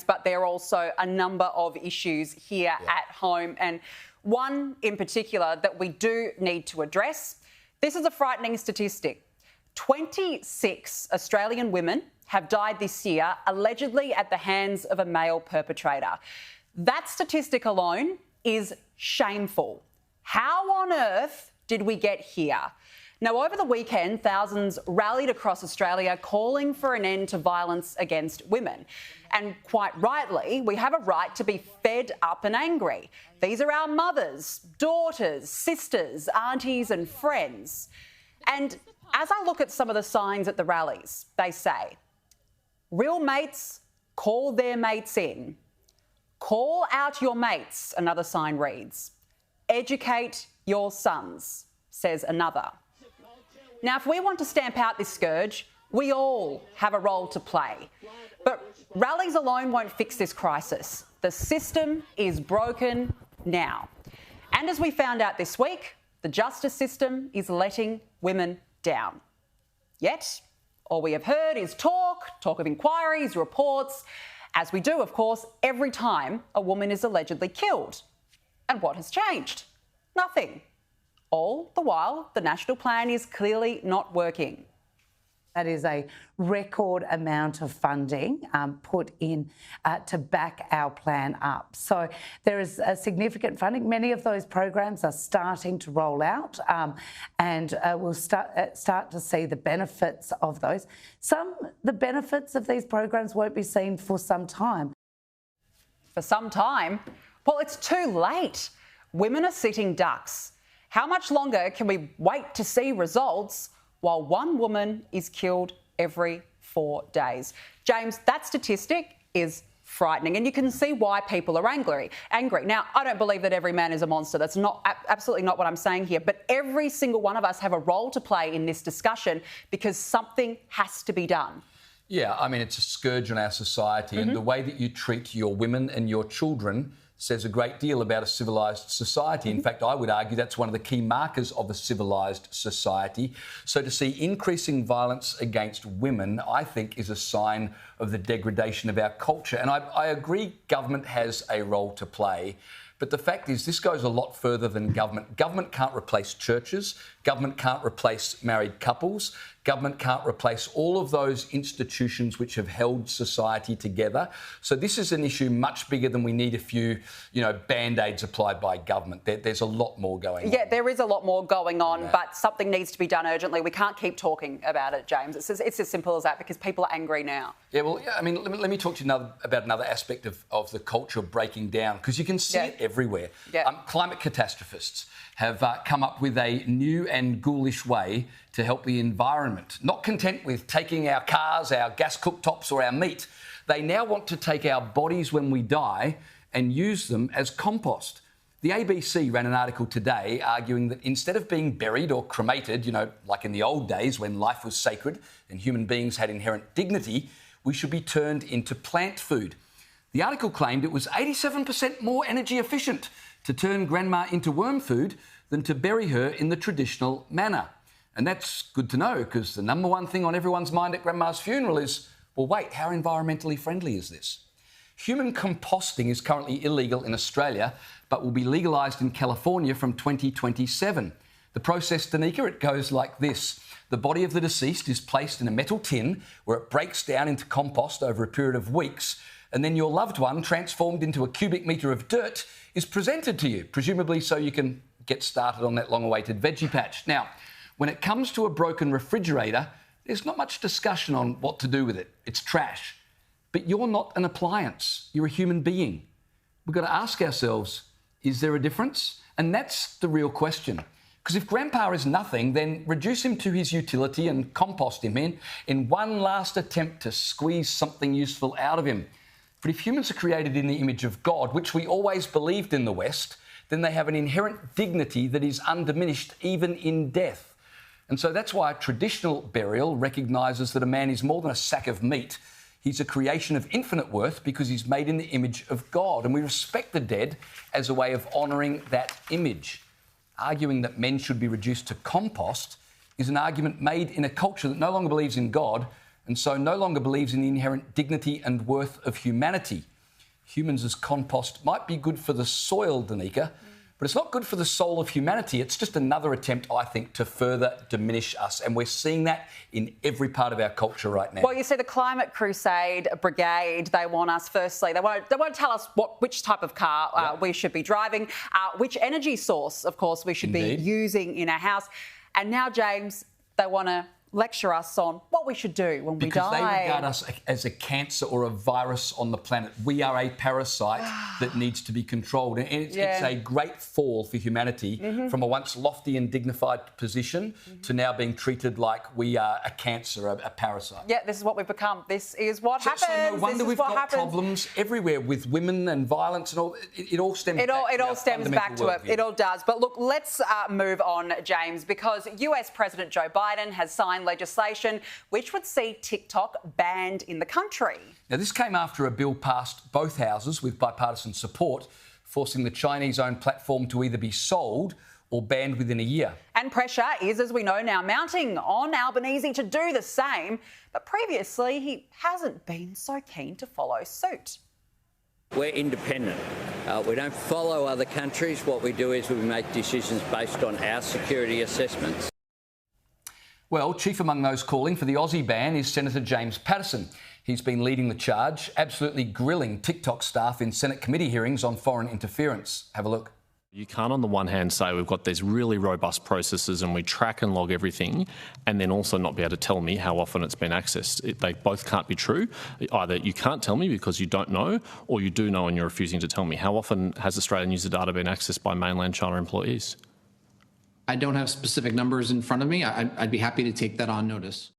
but there are also a number of issues here at home, and one in particular that we do need to address. This is a frightening statistic. 26 Australian women have died this year, allegedly at the hands of a male perpetrator. That statistic alone is shameful. How on earth did we get here? Now, over the weekend, thousands rallied across Australia calling for an end to violence against women. And quite rightly, we have a right to be fed up and angry. These are our mothers, daughters, sisters, aunties and friends. And as I look at some of the signs at the rallies, they say, real mates call their mates in. Call out your mates, another sign reads. Educate your sons, says another. Now, if we want to stamp out this scourge, we all have a role to play. But rallies alone won't fix this crisis. The system is broken now. And as we found out this week, the justice system is letting women down. Yet, all we have heard is talk of inquiries, reports, as we do, of course, every time a woman is allegedly killed. And what has changed? Nothing. All the while, the national plan is clearly not working. That is a record amount of funding put in to back our plan up. So there is a significant funding. Many of those programs are starting to roll out and we'll start to see the benefits of those. The benefits of these programs won't be seen for some time. For some time? Well, it's too late. Women are sitting ducks. How much longer can we wait to see results while one woman is killed every 4 days? James, that statistic is frightening, and you can see why people are angry. Now, I don't believe that every man is a monster. That's absolutely not what I'm saying here. But every single one of us have a role to play in this discussion because something has to be done. Yeah, I mean, it's a scourge on our society, and the way that you treat your women and your children says a great deal about a civilised society. In fact, I would argue that's one of the key markers of a civilised society. So to see increasing violence against women, I think, is a sign of the degradation of our culture. And I agree government has a role to play. But the fact is, this goes a lot further than government. Government can't replace churches. Government can't replace married couples. Government can't replace all of those institutions which have held society together. So this is an issue much bigger than we need a few, band-aids applied by government. There's a lot more going on. Yeah, there is a lot more going on, but something needs to be done urgently. We can't keep talking about it, James. It's as simple as that because people are angry now. Yeah, well, I mean, let me talk to you about another aspect of the culture breaking down, because you can see it everywhere. Yeah. Climate catastrophists have come up with a new and ghoulish way to help the environment. Not content with taking our cars, our gas cooktops or our meat, they now want to take our bodies when we die and use them as compost. The ABC ran an article today arguing that instead of being buried or cremated, like in the old days when life was sacred and human beings had inherent dignity, we should be turned into plant food. The article claimed it was 87% more energy efficient to turn grandma into worm food than to bury her in the traditional manner. And that's good to know, because the number one thing on everyone's mind at grandma's funeral is, well, wait, how environmentally friendly is this? Human composting is currently illegal in Australia, but will be legalised in California from 2027. The process, Danica, it goes like this. The body of the deceased is placed in a metal tin where it breaks down into compost over a period of weeks, and then your loved one, transformed into a cubic metre of dirt, is presented to you, presumably so you can get started on that long-awaited veggie patch. Now, when it comes to a broken refrigerator, there's not much discussion on what to do with it. It's trash. But you're not an appliance. You're a human being. We've got to ask ourselves, is there a difference? And that's the real question. Because if Grandpa is nothing, then reduce him to his utility and compost him in one last attempt to squeeze something useful out of him. But if humans are created in the image of God, which we always believed in the West, then they have an inherent dignity that is undiminished even in death. And so that's why traditional burial recognises that a man is more than a sack of meat. He's a creation of infinite worth because he's made in the image of God. And we respect the dead as a way of honouring that image. Arguing that men should be reduced to compost is an argument made in a culture that no longer believes in God and so no longer believes in the inherent dignity and worth of humanity. humans as compost might be good for the soil, Danica, but it's not good for the soul of humanity. It's just another attempt, I think, to further diminish us. And we're seeing that in every part of our culture right now. Well, you see, the Climate Crusade Brigade, they want us, firstly, they won't tell us which type of car we should be driving, which energy source, of course, we should be using in our house. And now, James, they want to lecture us on what we should do when we die. Because they regard us as a cancer or a virus on the planet. We are a parasite that needs to be controlled. And it's a great fall for humanity from a once lofty and dignified position to now being treated like we are a cancer, a parasite. Yeah, this is what we've become. This is what happens. So no wonder we've got problems everywhere with women and violence and all. It all stems back to our It all stems back to it. It all does. But look, let's move on, James, because US President Joe Biden has signed legislation which would see TikTok banned in the country. Now, this came after a bill passed both houses with bipartisan support, forcing the Chinese-owned platform to either be sold or banned within a year. And pressure is, as we know now, mounting on Albanese to do the same. But previously, he hasn't been so keen to follow suit. We're independent. We don't follow other countries. What we do is we make decisions based on our security assessments. Well, chief among those calling for the Aussie ban is Senator James Paterson. He's been leading the charge, absolutely grilling TikTok staff in Senate committee hearings on foreign interference. Have a look. You can't, on the one hand, say we've got these really robust processes and we track and log everything, and then also not be able to tell me how often it's been accessed. They both can't be true. Either you can't tell me because you don't know, or you do know and you're refusing to tell me. How often has Australian user data been accessed by mainland China employees? I don't have specific numbers in front of me. I'd be happy to take that on notice.